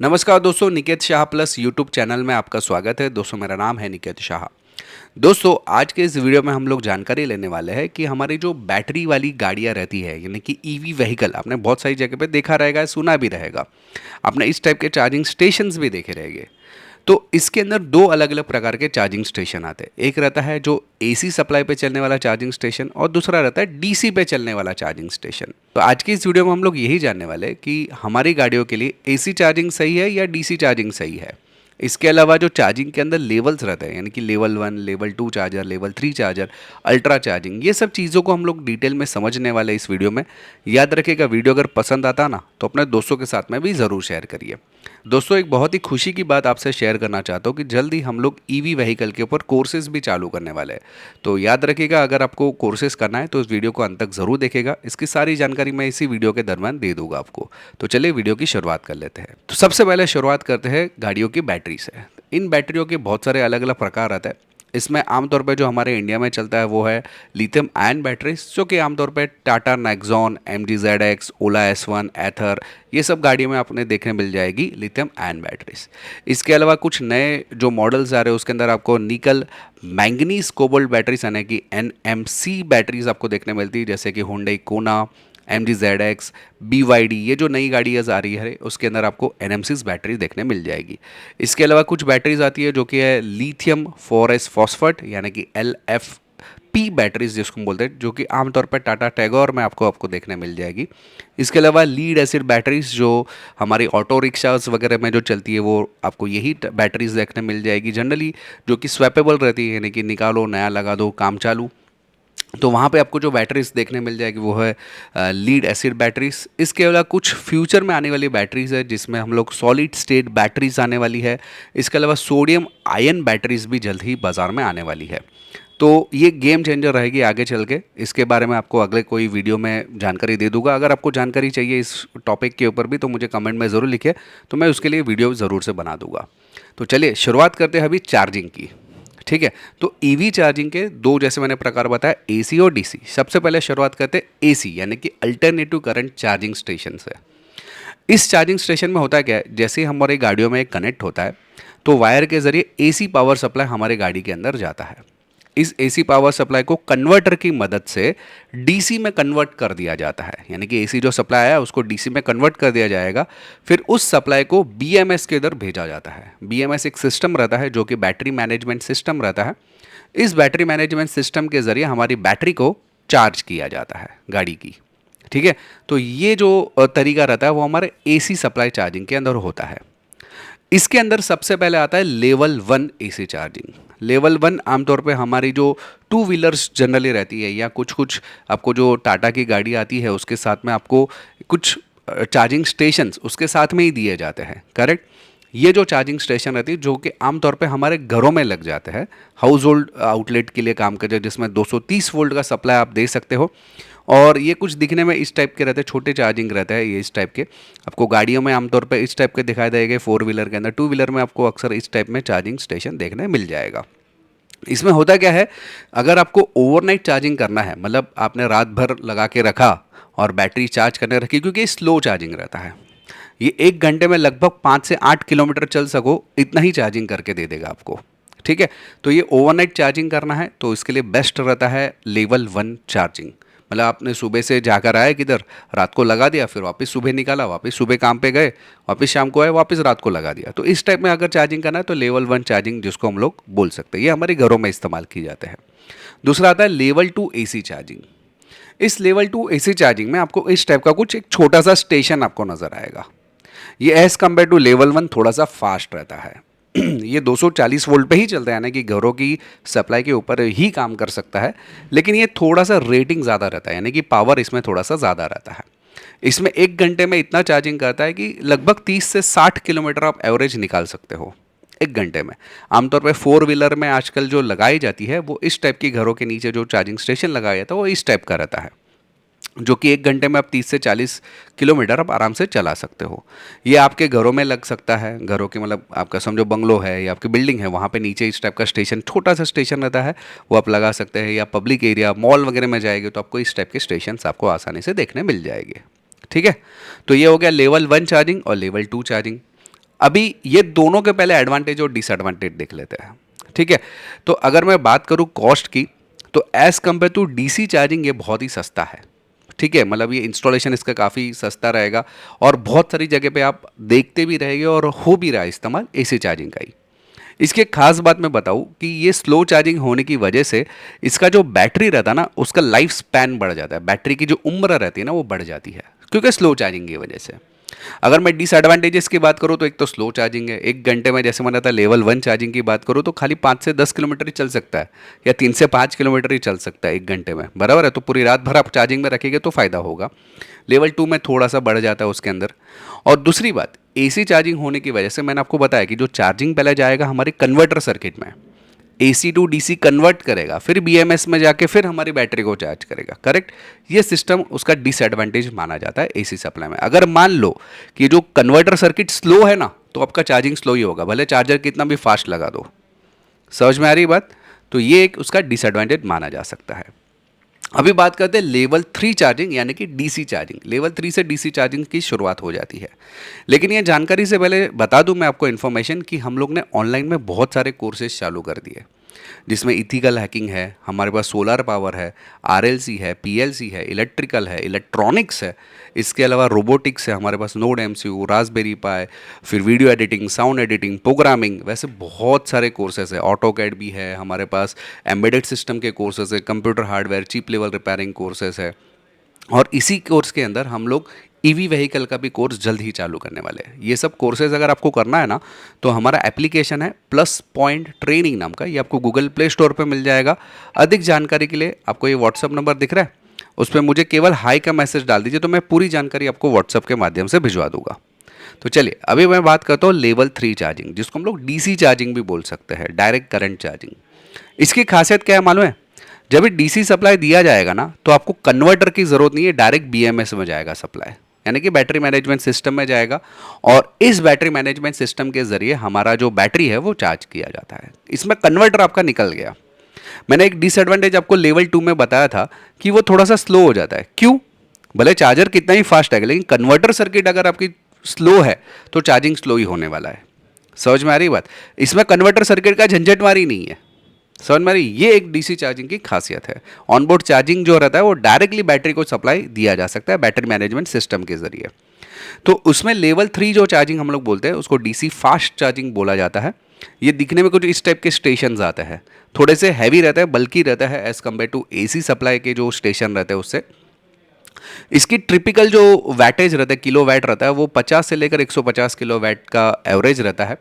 नमस्कार दोस्तों, Niket Shah plus YouTube channel में आपका स्वागत है। दोस्तों मेरा नाम है निकेत शाह। दोस्तों आज के इस वीडियो में हम लोग जानकारी लेने वाले हैं कि हमारी जो बैटरी वाली गाड़ियां रहती है यानी कि ईवी व्हीकल, आपने बहुत सारी जगह पे देखा रहेगा, सुना भी रहेगा, आपने इस टाइप के चार्जिंग स्टेशंस भी देखे रहेंगे। तो इसके अंदर दो अलग अलग प्रकार के चार्जिंग स्टेशन आते हैं। एक रहता है जो एसी सप्लाई पे चलने वाला चार्जिंग स्टेशन और दूसरा रहता है डीसी पे चलने वाला चार्जिंग स्टेशन। तो आज की इस वीडियो में हम लोग यही जानने वाले हैं कि हमारी गाड़ियों के लिए एसी चार्जिंग सही है या डीसी चार्जिंग सही है। इसके अलावा जो चार्जिंग के अंदर लेवल्स रहते हैं यानी कि level 1, level 2 charger, level 3 charger, ultra charging, ये सब चीज़ों को हम लोग डिटेल में समझने वाले हैं इस वीडियो में। याद रखिएगा, वीडियो अगर पसंद आता ना तो अपने दोस्तों के साथ में भी ज़रूर शेयर करिए। दोस्तों एक बहुत ही खुशी की बात आपसे शेयर करना चाहता हूँ कि जल्द ही हम लोग ईवी व्हीकल के ऊपर कोर्सेज भी चालू करने वाले हैं। तो याद रखिएगा, अगर आपको कोर्सेज करना है तो इस वीडियो को अंत तक ज़रूर देखेगा। इसकी सारी जानकारी मैं इसी वीडियो के दरम्यान दे दूंगा आपको। तो चलिए वीडियो की शुरुआत कर लेते हैं। तो सबसे पहले शुरुआत करते हैं गाड़ियों की बैटरी से। इन बैटरियों के बहुत सारे अलग अलग प्रकार आते हैं। इसमें आमतौर पे जो हमारे इंडिया में चलता है वो है लिथियम आयन बैटरीज, जो कि आमतौर पे टाटा नेक्सॉन, MG-ZX, ओला S1, एथर, ये सब गाड़ियों में आपने देखने मिल जाएगी लिथियम आयन बैटरीज। इसके अलावा कुछ नए जो मॉडल्स आ रहे हैं उसके अंदर आपको निकल मैंगनीज कोबाल्ट बैटरीज यानी कि NMC बैटरीज आपको देखने मिलती है, जैसे कि हुंडई कोना, MG-ZX, BYD, ये जो नई गाड़ियाँ आ रही है उसके अंदर आपको NMC's बैटरी देखने मिल जाएगी। इसके अलावा कुछ बैटरीज आती है जो कि है लिथियम फॉरेस फॉस्फेट यानी कि LFP बैटरीज जिसको हम बोलते हैं, जो कि आमतौर पर टाटा टैगोर में आपको देखने मिल जाएगी। इसके अलावा लीड एसिड बैटरीज जो हमारी ऑटो रिक्शाज वगैरह में जो चलती है वो आपको यही बैटरीज देखने मिल जाएगी जनरली, जो कि स्वैपेबल रहती है यानी कि निकालो नया लगा दो काम चालू। तो वहाँ पे आपको जो बैटरीज देखने मिल जाएगी वो है लीड एसिड बैटरीज। इसके अलावा कुछ फ्यूचर में आने वाली बैटरीज है जिसमें हम लोग सॉलिड स्टेट बैटरीज आने वाली है। इसके अलावा सोडियम आयन बैटरीज भी जल्द ही बाज़ार में आने वाली है। तो ये गेम चेंजर रहेगी आगे चल के। इसके बारे में आपको अगले कोई वीडियो में जानकारी दे दूंगा। अगर आपको जानकारी चाहिए इस टॉपिक के ऊपर भी तो मुझे कमेंट में ज़रूर लिखिए, तो मैं उसके लिए वीडियो ज़रूर से बना दूंगा। तो चलिए शुरुआत करते हैं अभी चार्जिंग की। ठीक है, तो ईवी चार्जिंग के दो, जैसे मैंने प्रकार बताया, एसी और डीसी। सबसे पहले शुरुआत करते हैं एसी यानी कि अल्टरनेटिव करंट चार्जिंग स्टेशन से। इस चार्जिंग स्टेशन में होता क्या है, जैसे ही हमारी गाड़ियों में कनेक्ट होता है तो वायर के जरिए एसी पावर सप्लाई हमारे गाड़ी के अंदर जाता है। इस एसी पावर सप्लाई को कन्वर्टर की मदद से डीसी में कन्वर्ट कर दिया जाता है, यानी कि एसी जो सप्लाई आया उसको डीसी में कन्वर्ट कर दिया जाएगा। फिर उस सप्लाई को बीएमएस के इधर भेजा जाता है। बीएमएस एक सिस्टम रहता है जो कि बैटरी मैनेजमेंट सिस्टम रहता है। इस बैटरी मैनेजमेंट सिस्टम के जरिए हमारी बैटरी को चार्ज किया जाता है गाड़ी की। ठीक है, तो ये जो तरीका रहता है वो हमारे एसी सप्लाई चार्जिंग के अंदर होता है। इसके अंदर सबसे पहले आता है लेवल 1 एसी चार्जिंग। लेवल 1 आमतौर पे हमारी जो टू व्हीलर्स जनरली रहती है या कुछ कुछ आपको जो टाटा की गाड़ी आती है उसके साथ में आपको कुछ चार्जिंग स्टेशंस उसके साथ में ही दिए जाते हैं, करेक्ट। ये जो चार्जिंग स्टेशन रहती है जो कि आमतौर पे हमारे घरों में लग जाते हैं, हाउस होल्ड आउटलेट के लिए काम करते हैं, जिसमें 230 वोल्ट का सप्लाई आप दे सकते हो। और ये कुछ दिखने में इस टाइप के रहते हैं, छोटे चार्जिंग रहता है ये इस टाइप के। आपको गाड़ियों में आमतौर पे इस टाइप के दिखाई देंगे, फोर व्हीलर के अंदर, टू व्हीलर में आपको अक्सर इस टाइप में चार्जिंग स्टेशन देखने मिल जाएगा। इसमें होता क्या है, अगर आपको ओवरनाइट चार्जिंग करना है, मतलब आपने रात भर लगा के रखा और बैटरी चार्ज करने रखी, क्योंकि ये स्लो चार्जिंग रहता है, ये 1 घंटे में लगभग 5 से 8 किलोमीटर चल सको इतना ही चार्जिंग करके दे देगा आपको। ठीक है, तो ये ओवरनाइट चार्जिंग करना है तो इसके लिए बेस्ट रहता है लेवल 1 चार्जिंग। मतलब आपने सुबह से जाकर आए किधर, रात को लगा दिया, फिर वापस सुबह निकाला, वापस सुबह काम पे गए, वापस शाम को आए, वापस रात को लगा दिया। तो इस टाइप में अगर चार्जिंग करना है तो लेवल 1 चार्जिंग जिसको हम लोग बोल सकते हैं, ये हमारे घरों में इस्तेमाल की जाते हैं। दूसरा आता है लेवल 2 एसी चार्जिंग। इस लेवल 2 एसी चार्जिंग में आपको इस टाइप का कुछ एक छोटा सा स्टेशन आपको नजर आएगा। ये एज कम्पेयर टू लेवल 1 थोड़ा सा फास्ट रहता है। ये 240 वोल्ट पे ही चलता है, यानी कि घरों की सप्लाई के ऊपर ही काम कर सकता है, लेकिन ये थोड़ा सा रेटिंग ज़्यादा रहता है, यानी कि पावर इसमें थोड़ा सा ज़्यादा रहता है। इसमें 1 घंटे में इतना चार्जिंग करता है कि लगभग 30 से 60 किलोमीटर आप एवरेज निकाल सकते हो 1 घंटे में। आमतौर पे फोर व्हीलर में आजकल जो लगाई जाती है वो इस टाइप की, घरों के नीचे जो चार्जिंग स्टेशन लगाया जाता है वो इस टाइप का रहता है, जो कि 1 घंटे में आप 30 से 40 किलोमीटर आप आराम से चला सकते हो। ये आपके घरों में लग सकता है, घरों के मतलब आपका समझो बंगलो है या आपकी बिल्डिंग है, वहाँ पे नीचे इस टाइप का स्टेशन, छोटा सा स्टेशन रहता है, वो आप लगा सकते हैं। या पब्लिक एरिया मॉल वगैरह में जाएंगे तो आपको इस टाइप के स्टेशन आपको आसानी से देखने मिल जाएंगे। ठीक है, तो ये हो गया लेवल 1 चार्जिंग और लेवल 2 चार्जिंग। अभी ये दोनों के पहले एडवांटेज और डिसएडवांटेज देख लेते हैं, ठीक है। तो अगर मैं बात करूँ कॉस्ट की, तो as compare to DC charging ये बहुत ही सस्ता है, ठीक है। मतलब ये इंस्टॉलेशन इसका काफ़ी सस्ता रहेगा और बहुत सारी जगह पे आप देखते भी रहेंगे और हो भी रहा है इस्तेमाल एसी चार्जिंग का ही। इसकी एक खास बात मैं बताऊं कि ये स्लो चार्जिंग होने की वजह से इसका जो बैटरी रहता है ना, उसका लाइफ स्पैन बढ़ जाता है, बैटरी की जो उम्र रहती है ना वो बढ़ जाती है, क्योंकि स्लो चार्जिंग की वजह से। अगर मैं डिसएडवांटेजेस की बात करूँ तो एक तो स्लो चार्जिंग है, 1 घंटे में जैसे मैंने था लेवल 1 चार्जिंग की बात करूँ तो खाली 5 से 10 किलोमीटर ही चल सकता है, या 3 से 5 किलोमीटर ही चल सकता है 1 घंटे में, बराबर है। तो पूरी रात भर आप चार्जिंग में रखेंगे तो फ़ायदा होगा। लेवल 2 में थोड़ा सा बढ़ जाता है उसके अंदर। और दूसरी बात, एसी चार्जिंग होने की वजह से मैंने आपको बताया कि जो चार्जिंग पहले जाएगा हमारे कन्वर्टर सर्किट में, एसी टू डीसी कन्वर्ट करेगा, फिर बीएमएस में जाके फिर हमारी बैटरी को चार्ज करेगा, करेक्ट। ये सिस्टम उसका डिसएडवांटेज माना जाता है एसी सप्लाई में। अगर मान लो कि जो कन्वर्टर सर्किट स्लो है ना, तो आपका चार्जिंग स्लो ही होगा, भले चार्जर कितना भी फास्ट लगा दो। समझ में आ रही बात? तो ये एक उसका डिसएडवांटेज माना जा सकता है। अभी बात करते हैं लेवल 3 चार्जिंग यानी कि डीसी चार्जिंग। लेवल 3 से डीसी चार्जिंग की शुरुआत हो जाती है। लेकिन ये जानकारी से पहले बता दूं मैं आपको इन्फॉर्मेशन कि हम लोग ने ऑनलाइन में बहुत सारे कोर्सेज चालू कर दिए, जिसमें इथिकल हैकिंग है, हमारे पास सोलर पावर है, आरएलसी है, पीएलसी है, इलेक्ट्रिकल है, इलेक्ट्रॉनिक्स है, इसके अलावा रोबोटिक्स है, हमारे पास नोड एमसीयू, रास्पबेरी पाई, फिर video editing, sound editing, programming, वैसे बहुत सारे कोर्सेज है। ऑटोकैड भी है हमारे पास, एम्बेडेड सिस्टम के कोर्सेज है, computer hardware chip level repairing courses है। और इसी कोर्स के अंदर हम लोग ईवी व्हीकल का भी कोर्स जल्द ही चालू करने वाले हैं। ये सब कोर्सेज अगर आपको करना है ना, तो हमारा एप्लीकेशन है प्लस पॉइंट ट्रेनिंग नाम का, ये आपको गूगल प्ले स्टोर पे मिल जाएगा। अधिक जानकारी के लिए आपको ये व्हाट्सअप नंबर दिख रहा है, उस पर मुझे केवल हाई का मैसेज डाल दीजिए, तो मैं पूरी जानकारी आपको व्हाट्सअप के माध्यम से भिजवा दूंगा। तो चलिए अभी मैं बात करता हूँ लेवल 3 चार्जिंग, जिसको हम लोग डीसी चार्जिंग भी बोल सकते हैं, डायरेक्ट करंट चार्जिंग। इसकी खासियत क्या है मालूम है? जब डीसी सप्लाई दिया जाएगा ना, तो आपको कन्वर्टर की जरूरत नहीं है, डायरेक्ट बीएमएस में जाएगा सप्लाई, यानी कि बैटरी मैनेजमेंट सिस्टम में जाएगा। और इस बैटरी मैनेजमेंट सिस्टम के जरिए हमारा जो बैटरी है वो चार्ज किया जाता है। इसमें कन्वर्टर आपका निकल गया। मैंने एक डिसएडवांटेज आपको लेवल 2 में बताया था कि वो थोड़ा सा स्लो हो जाता है। क्यों? भले चार्जर कितना ही फास्ट है, लेकिन कन्वर्टर सर्किट अगर आपकी स्लो है तो चार्जिंग स्लो ही होने वाला है। समझ में आ रही बात? इसमें कन्वर्टर सर्किट का झंझटमारी नहीं है। समझ में आ रही? ये एक डीसी चार्जिंग की खासियत है। ऑनबोर्ड चार्जिंग जो रहता है वो डायरेक्टली बैटरी को सप्लाई दिया जा सकता है बैटरी मैनेजमेंट सिस्टम के जरिए। तो उसमें लेवल 3 जो चार्जिंग हम लोग बोलते हैं उसको डीसी फास्ट चार्जिंग बोला जाता है। ये दिखने में कुछ इस टाइप के स्टेशन आते हैं, थोड़े से हैवी रहता है, बल्कि रहता है as compare to AC supply के जो स्टेशन रहते हैं उससे। इसकी ट्रिपिकल जो वैटेज रहता है, किलो वैट रहता है, वो 50 से लेकर 150 किलो वैट का एवरेज रहता है।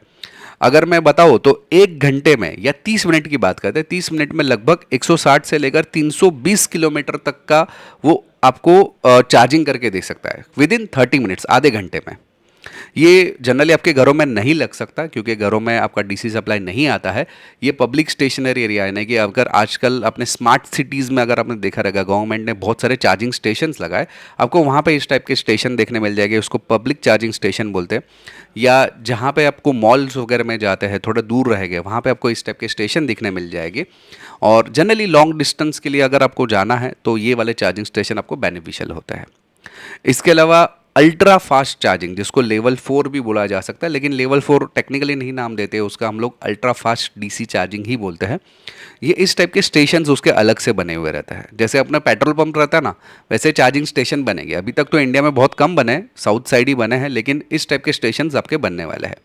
अगर मैं बताऊँ तो 1 घंटे में या 30 मिनट की बात करते हैं, 30 मिनट में लगभग 160 से लेकर 320 किलोमीटर तक का वो आपको चार्जिंग करके दे सकता है विद इन 30 मिनट्स, आधे घंटे में। ये जनरली आपके घरों में नहीं लग सकता, क्योंकि घरों में आपका डीसी सप्लाई नहीं आता है। ये पब्लिक स्टेशनरी एरिया है, ना कि अगर आजकल अपने स्मार्ट सिटीज़ में अगर आपने देखा रहेगा, गवर्नमेंट ने बहुत सारे चार्जिंग स्टेशंस लगाए, आपको वहाँ पे इस टाइप के स्टेशन देखने मिल जाएंगे। उसको पब्लिक चार्जिंग स्टेशन बोलते हैं। या जहाँ पे आपको मॉल्स वगैरह में जाते हैं, थोड़ा दूर रहेंगे, वहाँ पे आपको इस टाइप के स्टेशन दिखने मिल जाएंगे। और जनरली लॉन्ग डिस्टेंस के लिए अगर आपको जाना है तो ये वाले चार्जिंग स्टेशन आपको बेनिफिशियल होता है। इसके अलावा अल्ट्रा फास्ट चार्जिंग, जिसको लेवल 4 भी बोला जा सकता है, लेकिन लेवल 4 टेक्निकली नहीं नाम देते, उसका हम लोग अल्ट्रा फास्ट डीसी चार्जिंग ही बोलते हैं। ये इस टाइप के स्टेशंस उसके अलग से बने हुए रहते हैं। जैसे अपना पेट्रोल पंप रहता है ना, वैसे चार्जिंग स्टेशन बनेंगे। अभी तक तो इंडिया में बहुत कम बने, साउथ साइड ही बने हैं, लेकिन इस टाइप के स्टेशन आपके बनने वाले हैं।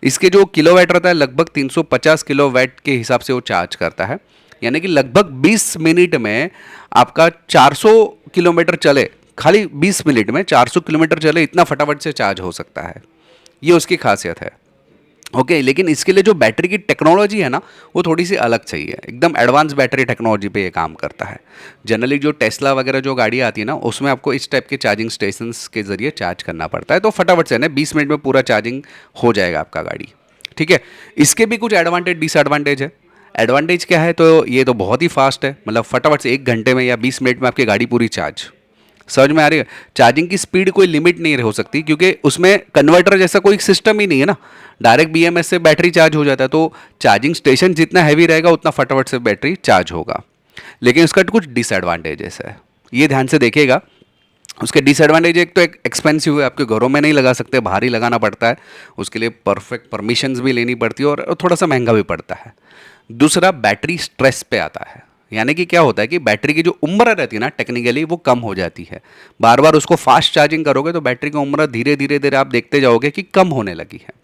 इसके जो किलोवाट रहता है, लगभग 350 किलोवाट के हिसाब से वो चार्ज करता है, यानी कि लगभग 20 मिनट में आपका 400 किलोमीटर चले, खाली 20 मिनट में 400 किलोमीटर चले, इतना फटाफट से चार्ज हो सकता है। ये उसकी खासियत है। ओके, लेकिन इसके लिए जो बैटरी की टेक्नोलॉजी है ना, वो थोड़ी सी अलग चाहिए। एकदम एडवांस बैटरी टेक्नोलॉजी पे ये काम करता है। जनरली जो टेस्ला वगैरह जो गाड़ी आती है ना, उसमें आपको इस टाइप के चार्जिंग स्टेशंस के जरिए चार्ज करना पड़ता है, तो फटाफट से ना 20 मिनट में पूरा चार्जिंग हो जाएगा आपका गाड़ी। ठीक है, इसके भी कुछ एडवांटेज डिसएडवांटेज है। एडवांटेज क्या है? तो ये तो बहुत ही फास्ट है, मतलब फटाफट से 1 घंटे में या 20 मिनट में आपकी गाड़ी पूरी चार्ज। समझ में आ रही है? चार्जिंग की स्पीड कोई लिमिट नहीं हो सकती, क्योंकि उसमें कन्वर्टर जैसा कोई सिस्टम ही नहीं है ना, डायरेक्ट बीएमएस से बैटरी चार्ज हो जाता है। तो चार्जिंग स्टेशन जितना हैवी रहेगा उतना फटाफट से बैटरी चार्ज होगा। लेकिन उसका कुछ डिसएडवांटेजेस है, ये ध्यान से देखिएगा। उसके डिसएडवांटेज एक तो एक एक्सपेंसिव है, आपके घरों में नहीं लगा सकते, बाहर ही लगाना पड़ता है, उसके लिए परफेक्ट परमिशंस भी लेनी पड़ती है और थोड़ा सा महंगा भी पड़ता है। दूसरा, बैटरी स्ट्रेस पे आता है, यानी कि क्या होता है कि बैटरी की जो उम्र रहती है ना टेक्निकली वो कम हो जाती है। बार बार उसको फास्ट चार्जिंग करोगे तो बैटरी की उम्र धीरे धीरे धीरे आप देखते जाओगे कि कम होने लगी है।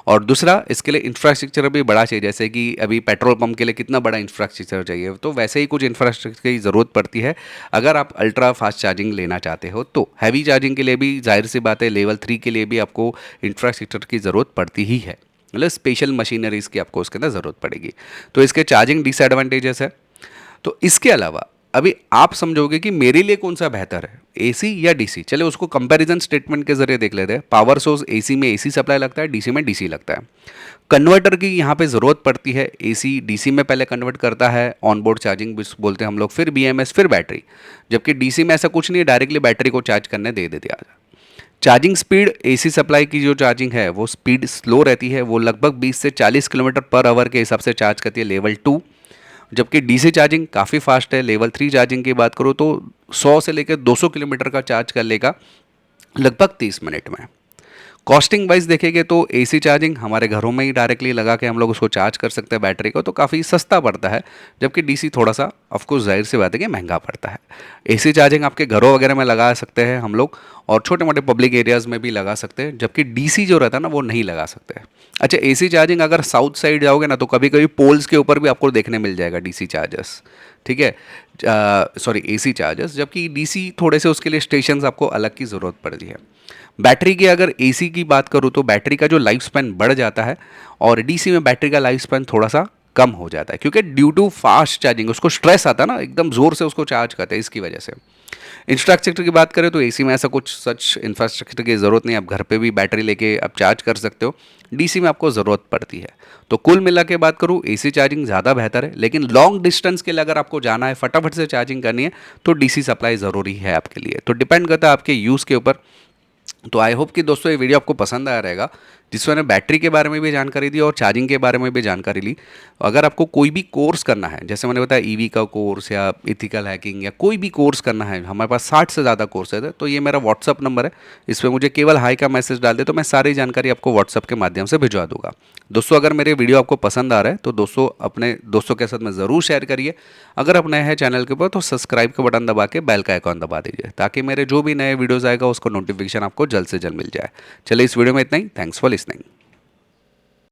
और दूसरा, इसके लिए इंफ्रास्ट्रक्चर भी बड़ा चाहिए, जैसे कि अभी पेट्रोल पंप के लिए कितना बड़ा इंफ्रास्ट्रक्चर चाहिए, तो वैसे ही कुछ इंफ्रास्ट्रक्चर की ज़रूरत पड़ती है अगर आप अल्ट्रा फास्ट चार्जिंग लेना चाहते हो। तो हैवी चार्जिंग के लिए भी जाहिर सी बात है, लेवल 3 के लिए भी आपको इंफ्रास्ट्रक्चर की ज़रूरत पड़ती ही है, मतलब स्पेशल मशीनरीज की आपको उसके अंदर ज़रूरत पड़ेगी। तो इसके चार्जिंग डिसएडवांटेजेस है। तो इसके अलावा अभी आप समझोगे कि मेरे लिए कौन सा बेहतर है, एसी या डीसी। चले उसको कंपैरिजन स्टेटमेंट के जरिए देख लेते हैं। पावर सोर्स एसी में एसी सप्लाई लगता है, डीसी में डीसी लगता है। कन्वर्टर की यहाँ पे ज़रूरत पड़ती है, एसी डीसी में पहले कन्वर्ट करता है, ऑनबोर्ड चार्जिंग भी बोलते हैं हम लोग, फिर बीएमएस, फिर बैटरी। जबकि डीसी में ऐसा कुछ नहीं है, डायरेक्टली बैटरी को चार्ज करने दे देते आ। चार्जिंग स्पीड एसी सप्लाई की जो चार्जिंग है वो स्पीड स्लो रहती है, वो लगभग 20 से 40 किलोमीटर पर आवर के हिसाब से चार्ज करती है लेवल 2। जबकि डीसी चार्जिंग काफ़ी फास्ट है, लेवल 3 चार्जिंग की बात करो तो 100 से लेकर 200 किलोमीटर का चार्ज कर लेगा लगभग 30 मिनट में। कॉस्टिंग वाइज देखेंगे तो एसी चार्जिंग हमारे घरों में ही डायरेक्टली लगा के हम लोग उसको चार्ज कर सकते हैं बैटरी को, तो काफ़ी सस्ता पड़ता है। जबकि डीसी थोड़ा सा ऑफकोर्स जाहिर सी बात है कि महंगा पड़ता है। एसी चार्जिंग आपके घरों वगैरह में लगा सकते हैं हम लोग, और छोटे मोटे पब्लिक एरियाज़ में भी लगा सकते हैं, जबकि डीसी जो रहता है ना वो नहीं लगा सकते। अच्छा, एसी चार्जिंग अगर साउथ साइड जाओगे ना तो कभी कभी पोल्स के ऊपर भी आपको देखने मिल जाएगा डीसी चार्जर्स, ठीक है, सॉरी एसी चार्जर्स। जबकि डीसी थोड़े से उसके लिए स्टेशन आपको अलग की ज़रूरत पड़ती है। बैटरी की अगर एसी की बात करूँ तो बैटरी का जो लाइफ स्पैन बढ़ जाता है, और डीसी में बैटरी का लाइफ स्पैन थोड़ा सा कम हो जाता है, क्योंकि ड्यू टू फास्ट चार्जिंग उसको स्ट्रेस आता है ना, एकदम ज़ोर से उसको चार्ज करते हैं, इसकी वजह से। इंफ्रास्ट्रक्चर की बात करें तो एसी में ऐसा कुछ सच इंफ्रास्ट्रक्चर की ज़रूरत नहीं, आप घर पे भी बैटरी लेके आप चार्ज कर सकते हो। डीसी में आपको ज़रूरत पड़ती है। तो कुल मिला के बात करूँ, एसी चार्जिंग ज़्यादा बेहतर है, लेकिन लॉन्ग डिस्टेंस के लिए अगर आपको जाना है, फटाफट से चार्जिंग करनी है, तो डीसी सप्लाई ज़रूरी है आपके लिए। तो डिपेंड करता है आपके यूज़ के ऊपर। तो आई होप कि दोस्तों ये वीडियो आपको पसंद आया रहेगा, जिसमें मैंने बैटरी के बारे में भी जानकारी दी और चार्जिंग के बारे में भी जानकारी ली। अगर आपको कोई भी कोर्स करना है, जैसे मैंने बताया ईवी का कोर्स या इथिकल हैकिंग या कोई भी कोर्स करना है, हमारे पास 60 से ज़्यादा कोर्सेज है। तो ये मेरा व्हाट्सअप नंबर है, इस पर मुझे केवल हाई का मैसेज डाल दे तो मैं सारी जानकारी आपको व्हाट्सअप के माध्यम से भिजवा दूंगा। दोस्तों अगर मेरे वीडियो आपको पसंद आ रहा है तो दोस्तों अपने दोस्तों के साथ में ज़रूर शेयर करिए। अगर आप नए हैं चैनल के ऊपर तो सब्सक्राइब का बटन दबा के बेल का आइकॉन दबा दीजिए, ताकि मेरे जो भी नए वीडियोज़ आएगा उसको नोटिफिकेशन आपको जल्द से जल्द मिल जाए। चलिए इस वीडियो में इतना ही। Thanks for listening.